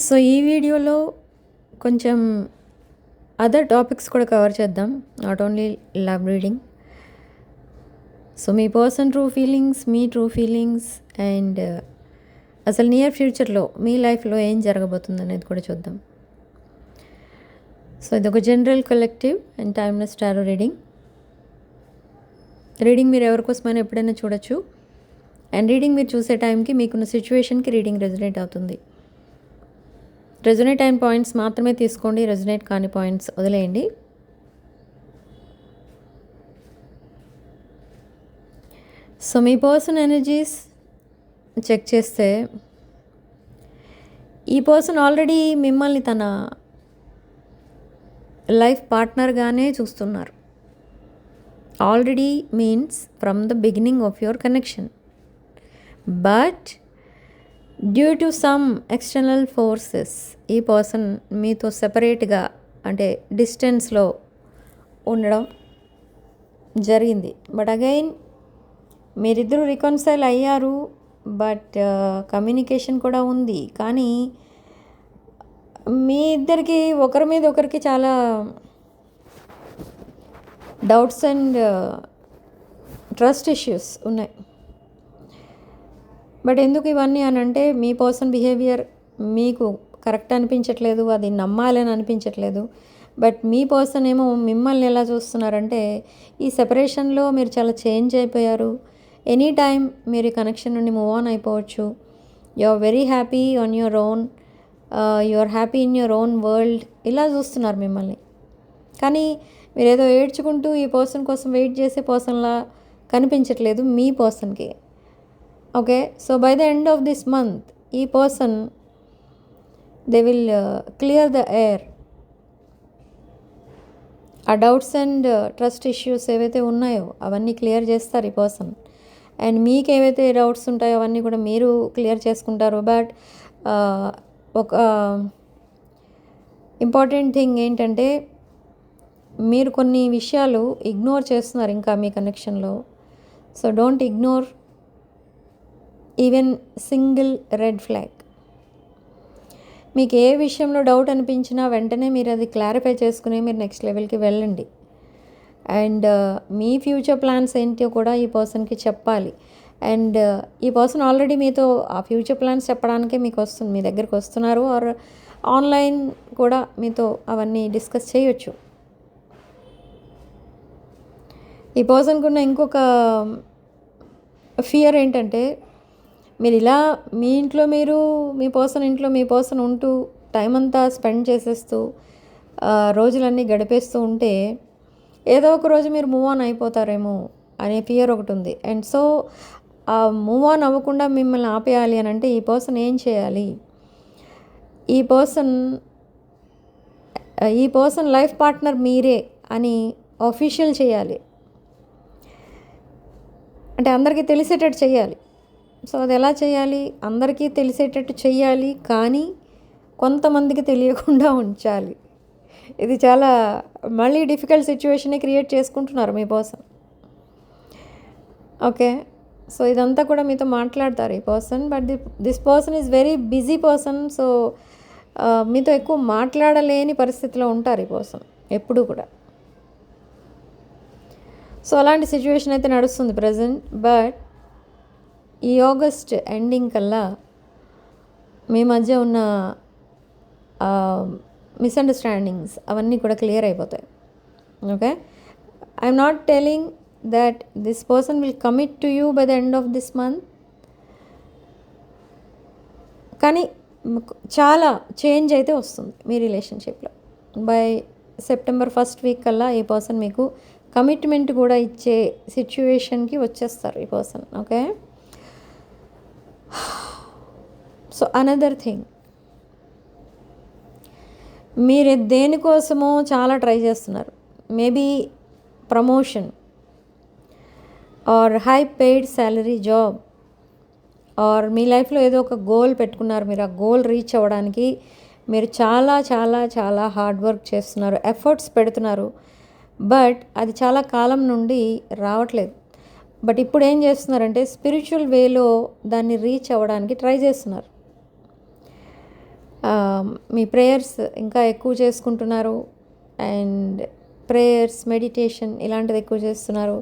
So ఈ వీడియోలో కొంచెం అదర్ టాపిక్స్ కూడా కవర్ చేద్దాం, not only love reading. So me person true feelings, me true feelings and అసలు నియర్ ఫ్యూచర్లో మీ లైఫ్లో ఏం జరగబోతుంది అనేది కూడా చూద్దాం. సో ఇది ఒక general collective and timeless tarot reading. మీరు ఎవరికోసమైనా ఎప్పుడైనా చూడొచ్చు. అండ్ రీడింగ్ మీరు చూసే టైంకి మీకున్న సిచ్యువేషన్కి రీడింగ్ రెజొనేట్ అవుతుంది. రెజొనేట్ అయిన పాయింట్స్ మాత్రమే తీసుకోండి, రెజొనేట్ కాని పాయింట్స్ వదిలేయండి. సో మీ పర్సన్ ఎనర్జీస్ చెక్ చేస్తే ఈ పర్సన్ ఆల్రెడీ మిమ్మల్ని తన లైఫ్ పార్ట్నర్గానే చూస్తున్నారు. Already means from the beginning of your connection. But due to some external forces ఈ పర్సన్ మీతో సెపరేట్గా అంటే డిస్టెన్స్లో ఉండడం జరిగింది. బట్ అగైన్ మీరిద్దరూ రికన్సైల్ అయ్యారు, బట్ కమ్యూనికేషన్ కూడా ఉంది. కానీ మీ ఇద్దరికి ఒకరి మీద ఒకరికి చాలా డౌట్స్ అండ్ ట్రస్ట్ ఇష్యూస్ ఉన్నాయి. బట్ ఎందుకు ఇవన్నీ అని అంటే మీ పర్సన్ బిహేవియర్ మీకు కరెక్ట్ అనిపించట్లేదు, అది నమ్మాలని అనిపించట్లేదు. బట్ మీ పర్సన్ ఏమో మిమ్మల్ని ఎలా చూస్తున్నారంటే ఈ సెపరేషన్లో మీరు చాలా చేంజ్ అయిపోయారు. ఎనీ టైం మీరు ఈ కనెక్షన్ నుండి మూవ్ ఆన్ అయిపోవచ్చు. You are very happy on your own, you are happy in your own world, ఇలా చూస్తున్నారు మిమ్మల్ని. కానీ మీరు ఏదో ఏడ్చుకుంటూ ఈ పర్సన్ కోసం వెయిట్ చేసే పర్సన్లా కనిపించట్లేదు మీ పర్సన్కి. Okay, so by the end of this month ఈ person they will clear the air. ఆ డౌట్స్ అండ్ ట్రస్ట్ ఇష్యూస్ ఏవైతే ఉన్నాయో అవన్నీ క్లియర్ చేస్తారు ఈ పర్సన్. అండ్ మీకు ఏవైతే డౌట్స్ ఉంటాయో అవన్నీ కూడా మీరు క్లియర్ చేసుకుంటారు. బట్ ఒక ఇంపార్టెంట్ థింగ్ ఏంటంటే మీరు కొన్ని విషయాలు ఇగ్నోర్ చేస్తున్నారు ఇంకా మీ కనెక్షన్లో. So don't ignore even single red flag. మీకు ఏ విషయంలో డౌట్ అనిపించినా వెంటనే మీరు అది క్లారిఫై చేసుకుని మీరు నెక్స్ట్ లెవెల్కి వెళ్ళండి. అండ్ మీ ఫ్యూచర్ ప్లాన్స్ ఏంటో కూడా ఈ పర్సన్కి చెప్పాలి. అండ్ ఈ పర్సన్ ఆల్రెడీ మీతో ఆ ఫ్యూచర్ ప్లాన్స్ చెప్పడానికే మీకు వస్తుంది, మీ దగ్గరికి వస్తున్నారు. ఆర్ ఆన్లైన్ కూడా మీతో అవన్నీ డిస్కస్ చేయొచ్చు. ఈ పర్సన్కి ఉన్న ఇంకొక ఫియర్ ఏంటంటే మీరు ఇలా మీ ఇంట్లో మీరు, మీ పర్సన్ ఇంట్లో మీ పర్సన్ ఉంటూ టైం అంతా స్పెండ్ చేసేస్తూ రోజులన్నీ గడిపేస్తూ ఉంటే ఏదో ఒక రోజు మీరు మూవ్ ఆన్ అయిపోతారేమో అనే ఫియర్ ఒకటి ఉంది. అండ్ సో ఆ మూవ్ ఆన్ అవ్వకుండా మిమ్మల్ని ఆపేయాలి అని అంటే ఈ పర్సన్ ఏం చేయాలి? ఈ పర్సన్ లైఫ్ పార్ట్నర్ మీరే అని అఫీషియల్ చేయాలి. అంటే అందరికీ తెలిసేటట్టు చేయాలి. సో అది ఎలా చేయాలి? అందరికీ తెలిసేటట్టు చేయాలి, కానీ కొంతమందికి తెలియకుండా ఉంచాలి. ఇది చాలా మళ్ళీ డిఫికల్ట్ సిచ్యువేషనే క్రియేట్ చేసుకుంటున్నారు మీ పర్సన్. ఓకే, సో ఇదంతా కూడా మీతో మాట్లాడతారు ఈ person. But this person is very busy person. So మీతో ఎక్కువ మాట్లాడలేని పరిస్థితిలో ఉంటారు ఈ పర్సన్ ఎప్పుడూ కూడా. సో అలాంటి సిచ్యువేషన్ అయితే నడుస్తుంది ప్రజెంట్. బట్ ఈ ఆగస్ట్ ఎండింగ్ కల్లా మీ మధ్య ఉన్న మిస్అండర్స్టాండింగ్స్ అవన్నీ కూడా క్లియర్ అయిపోతాయి. Okay, I'm not telling that this person will commit to you by the end of this month. కానీ చాలా చేంజ్ అయితే వస్తుంది మీ రిలేషన్షిప్లో. బై సెప్టెంబర్ 1st వీక్ కల్లా ఈ పర్సన్ మీకు కమిట్మెంట్ కూడా ఇచ్చే సిచ్యువేషన్కి వచ్చేస్తారు ఈ పర్సన్. ఓకే, సో అనదర్ థింగ్, మీరు దేనికోసమో చాలా ట్రై చేస్తున్నారు. Maybe promotion or high paid salary job, or మీ లైఫ్లో ఏదో ఒక గోల్ పెట్టుకున్నారు. మీరు ఆ గోల్ రీచ్ అవ్వడానికి మీరు చాలా చాలా చాలా హార్డ్ వర్క్ చేస్తున్నారు, ఎఫర్ట్స్ పెడుతున్నారు. బట్ అది చాలా కాలం నుండి రావట్లేదు. బట్ ఇప్పుడు ఏం చేస్తున్నారంటే స్పిరిచువల్ వేలో దాన్ని రీచ్ అవ్వడానికి ట్రై చేస్తున్నారు. మీ ప్రేయర్స్ ఇంకా ఎక్కువ చేసుకుంటున్నారు. అండ్ ప్రేయర్స్, మెడిటేషన్ ఇలాంటిది ఎక్కువ చేస్తున్నారు.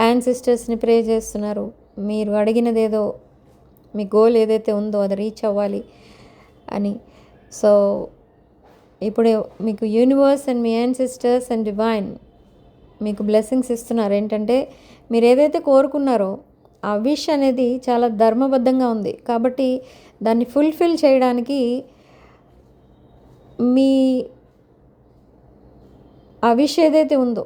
యాన్సిస్టర్స్ని ప్రే చేస్తున్నారు. మీరు అడిగినదేదో, మీ గోల్ ఏదైతే ఉందో అది రీచ్ అవ్వాలి అని. సో ఇప్పుడు మీకు universe and me ancestors and divine మీకు బ్లెస్సింగ్స్ ఇస్తున్నారు. ఏంటంటే మీరు ఏదైతే కోరుకున్నారో ఆ విష్ అనేది చాలా ధర్మబద్ధంగా ఉంది. కాబట్టి దాన్ని ఫుల్ఫిల్ చేయడానికి మీ ఆ విష్ ఏదైతే ఉందో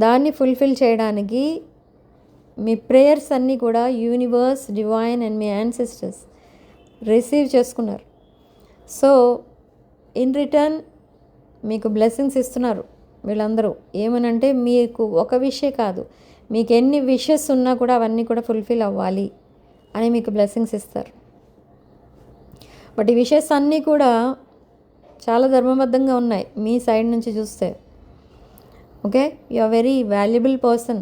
దాన్ని ఫుల్ఫిల్ చేయడానికి మీ ప్రేయర్స్ అన్నీ కూడా universe, divine and me ancestors receive చేసుకున్నారు. సో ఇన్ రిటర్న్ మీకు బ్లెస్సింగ్స్ ఇస్తున్నారు వీళ్ళందరూ. ఏమనంటే మీకు ఒక విషయం కాదు, మీకు ఎన్ని విషెస్ ఉన్నా కూడా అవన్నీ కూడా ఫుల్ఫిల్ అవ్వాలి అని మీకు బ్లెస్సింగ్స్ ఇస్తారు. బట్ ఈ విషెస్ అన్నీ కూడా చాలా ధర్మబద్ధంగా ఉన్నాయి మీ సైడ్ నుంచి చూస్తే. Okay, you are very valuable person,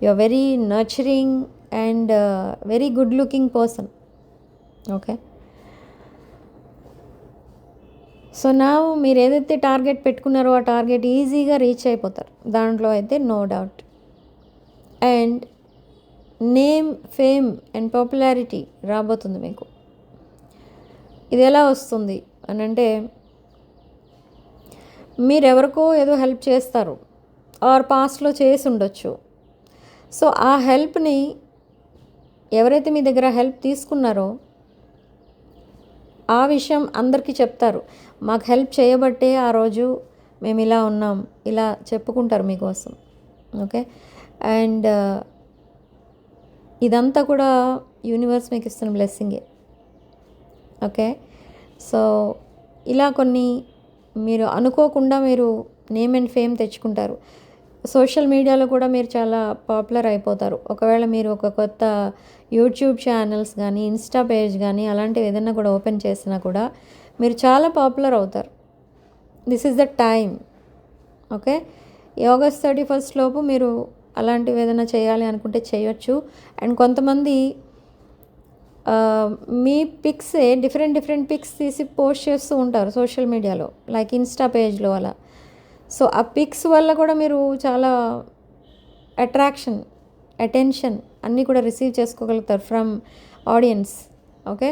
you are very nurturing and very good looking person. Okay, so నా మీరు ఏదైతే టార్గెట్ పెట్టుకున్నారో ఆ టార్గెట్ ఈజీగా రీచ్ అయిపోతారు, దాంట్లో అయితే no doubt. And name, fame and popularity రాబోతుంది మీకు. ఇది ఎలా వస్తుంది అని అంటే, మీరెవరికో ఏదో హెల్ప్ చేస్తారు ఆర్ పాస్ట్లో చేసి ఉండొచ్చు. సో ఆ హెల్ప్ని ఎవరైతే మీ దగ్గర హెల్ప్ తీసుకున్నారో ఆ విషయం అందరికీ చెప్తారు. మాకు హెల్ప్ చేయబట్టే ఆ రోజు మేము ఇలా ఉన్నాం, ఇలా చెప్పుకుంటారు మీకోసం. ఓకే, అండ్ ఇదంతా కూడా యూనివర్స్ మీకు ఇస్తున్న బ్లెస్సింగే. ఓకే, సో ఇలా కొన్ని మీరు అనుకోకుండా మీరు నేమ్ అండ్ ఫేమ్ తెచ్చుకుంటారు. సోషల్ మీడియాలో కూడా మీరు చాలా పాపులర్ అయిపోతారు. ఒకవేళ మీరు ఒక కొత్త యూట్యూబ్ ఛానల్స్ కానీ, ఇన్స్టా పేజ్ కానీ అలాంటివి ఏదైనా కూడా ఓపెన్ చేసినా కూడా మీరు చాలా పాపులర్ అవుతారు. This is the time. Okay, ఈ ఆగస్ట్ 31 లోపు మీరు అలాంటివి ఏదైనా చేయాలి అనుకుంటే చేయొచ్చు. అండ్ కొంతమంది మీ పిక్సే డిఫరెంట్ పిక్స్ తీసి పోస్ట్ చేస్తూ ఉంటారు సోషల్ మీడియాలో, లైక్ ఇన్స్టా పేజ్లో అలా. సో ఆ పిక్స్ వల్ల కూడా మీరు చాలా అట్రాక్షన్, అటెన్షన్ అన్నీ కూడా రిసీవ్ చేసుకోగలుగుతారు ఫ్రమ్ ఆడియన్స్. ఓకే,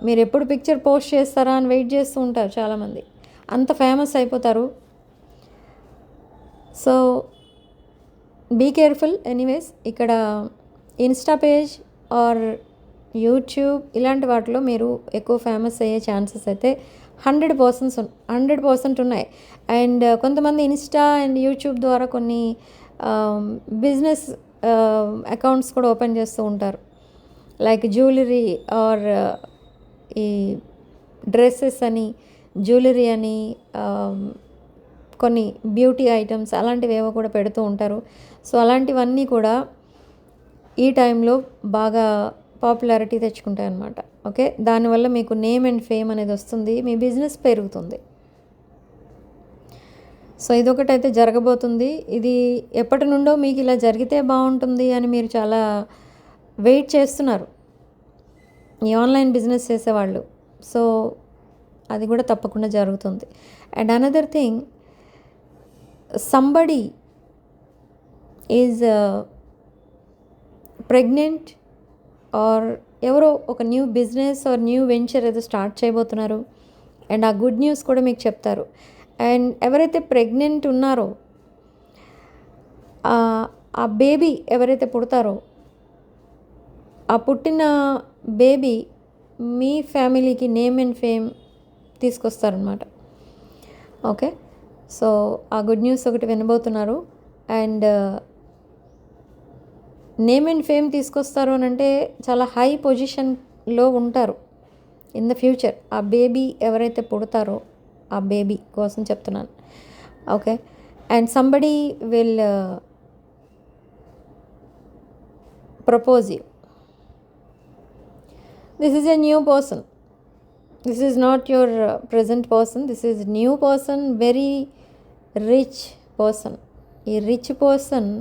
మీరు ఎప్పుడు పిక్చర్ పోస్ట్ చేస్తారా అని వెయిట్ చేస్తూ ఉంటారు చాలామంది, అంత ఫేమస్ అయిపోతారు. So be careful. ఎనీవేస్, ఇక్కడ ఇన్స్టా పేజ్ ఆర్ యూట్యూబ్ ఇలాంటి వాటిలో మీరు ఎక్కువ ఫేమస్ అయ్యే ఛాన్సెస్ అయితే 100% ఉన్నాయి. అండ్ కొంతమంది ఇన్స్టా అండ్ యూట్యూబ్ ద్వారా కొన్ని బిజినెస్ అకౌంట్స్ కూడా ఓపెన్ చేస్తూ ఉంటారు, లైక్ జ్యువెలరీ ఆర్ ఈ డ్రెస్సెస్ అని, జ్యువెలరీ అని, కొన్ని బ్యూటీ ఐటమ్స్ అలాంటివి ఏవో కూడా పెడుతూ ఉంటారు. సో అలాంటివన్నీ కూడా ఈ టైంలో బాగా పాపులారిటీ తెచ్చుకుంటాయి అన్నమాట. ఓకే, దానివల్ల మీకు నేమ్ అండ్ ఫేమ్ అనేది వస్తుంది, మీ బిజినెస్ పెరుగుతుంది. సో ఇదొకటైతే జరగబోతుంది. ఇది ఎప్పటి నుండో మీకు ఇలా జరిగితే బాగుంటుంది అని మీరు చాలా వెయిట్ చేస్తున్నారు ఈ ఆన్లైన్ బిజినెస్ చేసేవాళ్ళు. సో అది కూడా తప్పకుండా జరుగుతుంది. And another thing, somebody is pregnant are ఎవరో ఒక new business are new venture ఏదో స్టార్ట్ చేయబోతున్నారు. అండ్ ఆ గుడ్ న్యూస్ కూడా మీకు చెప్తారు. అండ్ ఎవరైతే ప్రెగ్నెంట్ ఉన్నారో ఆ బేబీ ఎవరైతే పుడతారో ఆ పుట్టిన బేబీ మీ ఫ్యామిలీకి నేమ్ అండ్ ఫేమ్ తీసుకొస్తారనమాట. ఓకే, సో ఆ గుడ్ న్యూస్ ఒకటి వినబోతున్నారు. అండ్ నేమ్ అండ్ ఫేమ్ తీసుకొస్తారు అని అంటే చాలా హై పొజిషన్లో ఉంటారు ఇన్ ద ఫ్యూచర్. ఆ బేబీ ఎవరైతే పుడతారో ఆ బేబీ కోసం చెప్తున్నాను. Okay, and somebody will propose you. This is a new person. This is not your present person. This is new person, very rich person. ఈ రిచ్ పర్సన్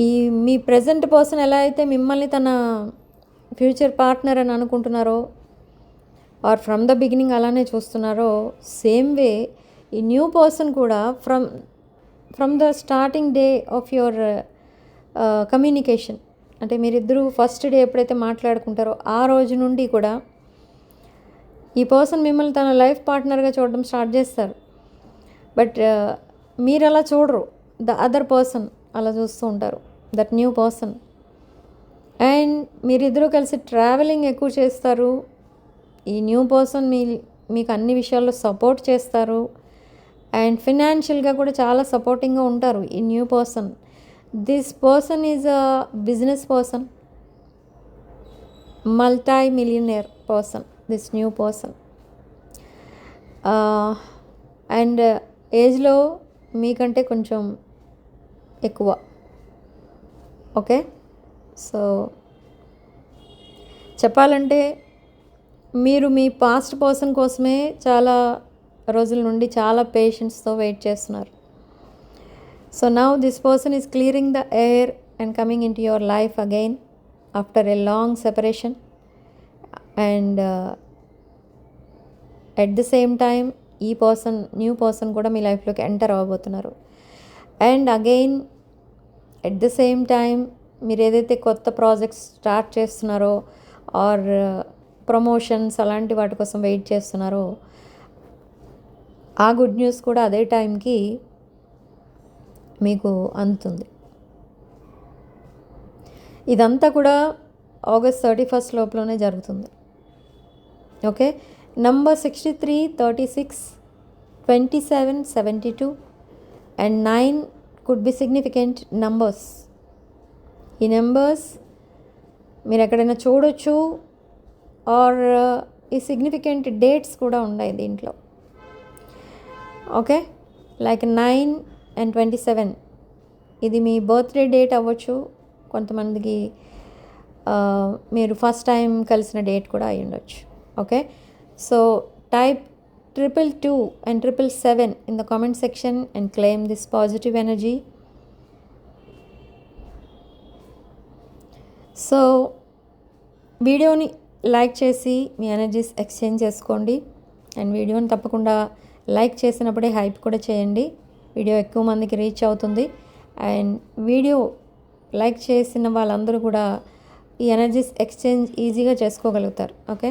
ఈ మీ present person ఎలా అయితే మిమ్మల్ని తన ఫ్యూచర్ పార్ట్నర్ అని అనుకుంటున్నారో ఆర్ ఫ్రమ్ ద బిగినింగ్ అలానే చూస్తున్నారో, సేమ్ వే ఈ న్యూ పర్సన్ కూడా from the starting day of your communication, అంటే మీరిద్దరూ ఫస్ట్ డే ఎప్పుడైతే మాట్లాడుకుంటారో ఆ రోజు నుండి కూడా ఈ పర్సన్ మిమ్మల్ని తన లైఫ్ పార్ట్నర్గా చూడడం స్టార్ట్ చేస్తారు. బట్ మీరు అలా చూడరు, ద అదర్ పర్సన్ అలా చూస్తూ ఉంటారు, దట్ న్యూ పర్సన్. అండ్ మీరిద్దరూ కలిసి ట్రావెలింగ్ ఎక్కువ చేస్తారు. ఈ న్యూ పర్సన్ మీకు అన్ని విషయాల్లో సపోర్ట్ చేస్తారు. అండ్ ఫినాన్షియల్గా కూడా చాలా సపోర్టింగ్గా ఉంటారు ఈ new person. This person is a business person, multi millionaire person, this new person. And ఏజ్లో మీకంటే కొంచెం ఎక్కువ. ఓకే, సో చెప్పాలంటే మీరు మీ పాస్ట్ పర్సన్ కోసమే చాలా రోజుల నుండి చాలా పేషెన్స్తో వెయిట్ చేస్తున్నారు. So now this person is clearing the air and coming into your life again after a long separation. And at the same time ఈ పర్సన్, న్యూ పర్సన్ కూడా మీ లైఫ్లోకి ఎంటర్ అవ్వబోతున్నారు. And again at the same time మీరు ఏదైతే కొత్త projects start చేస్తున్నారో or promotions అలాంటి వాటి కోసం వెయిట్ చేస్తున్నారో, ఆ గుడ్ న్యూస్ కూడా అదే టైంకి మీకు అందుతుంది. ఇదంతా కూడా ఆగస్ట్ 31 లోపలనే జరుగుతుంది. Okay, number 63, 36, 27, 72 and 9 could be significant numbers. ఈ నెంబర్స్ మీరు ఎక్కడైనా చూడొచ్చు ఆర్ ఈ సిగ్నిఫికెంట్ డేట్స్ కూడా ఉన్నాయి దీంట్లో. ఓకే, లైక్ 9 and 27 ఇది మీ బర్త్డే డేట్ అవ్వచ్చు, కొంతమందికి మీరు ఫస్ట్ టైం కలిసిన డేట్ కూడా అయి ఉండొచ్చు. Okay, so type 222 and 777 in the comment section and claim this positive energy. So వీడియోని లైక్ చేసి మీ ఎనర్జీస్ ఎక్స్చేంజ్ చేసుకోండి. అండ్ వీడియోని తప్పకుండా లైక్ చేసినప్పుడే హైప్ కూడా చేయండి, వీడియో ఎక్కువ మందికి రీచ్ అవుతుంది. అండ్ వీడియో లైక్ చేసిన వాళ్ళందరూ కూడా ఈ ఎనర్జీస్ ఎక్స్చేంజ్ ఈజీగా చేసుకోగలుగుతారు. Okay,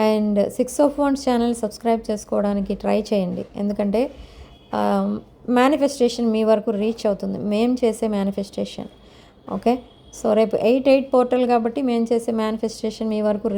and 6 of Wands channel subscribe చేసుకోవడానికి ట్రై చేయండి, ఎందుకంటే మేనిఫెస్టేషన్ మీ వరకు రీచ్ అవుతుంది, మేము చేసే మేనిఫెస్టేషన్. ఓకే, సో రేపు 8/8 పోర్టల్ కాబట్టి మేము చేసే మేనిఫెస్టేషన్ మీ వరకు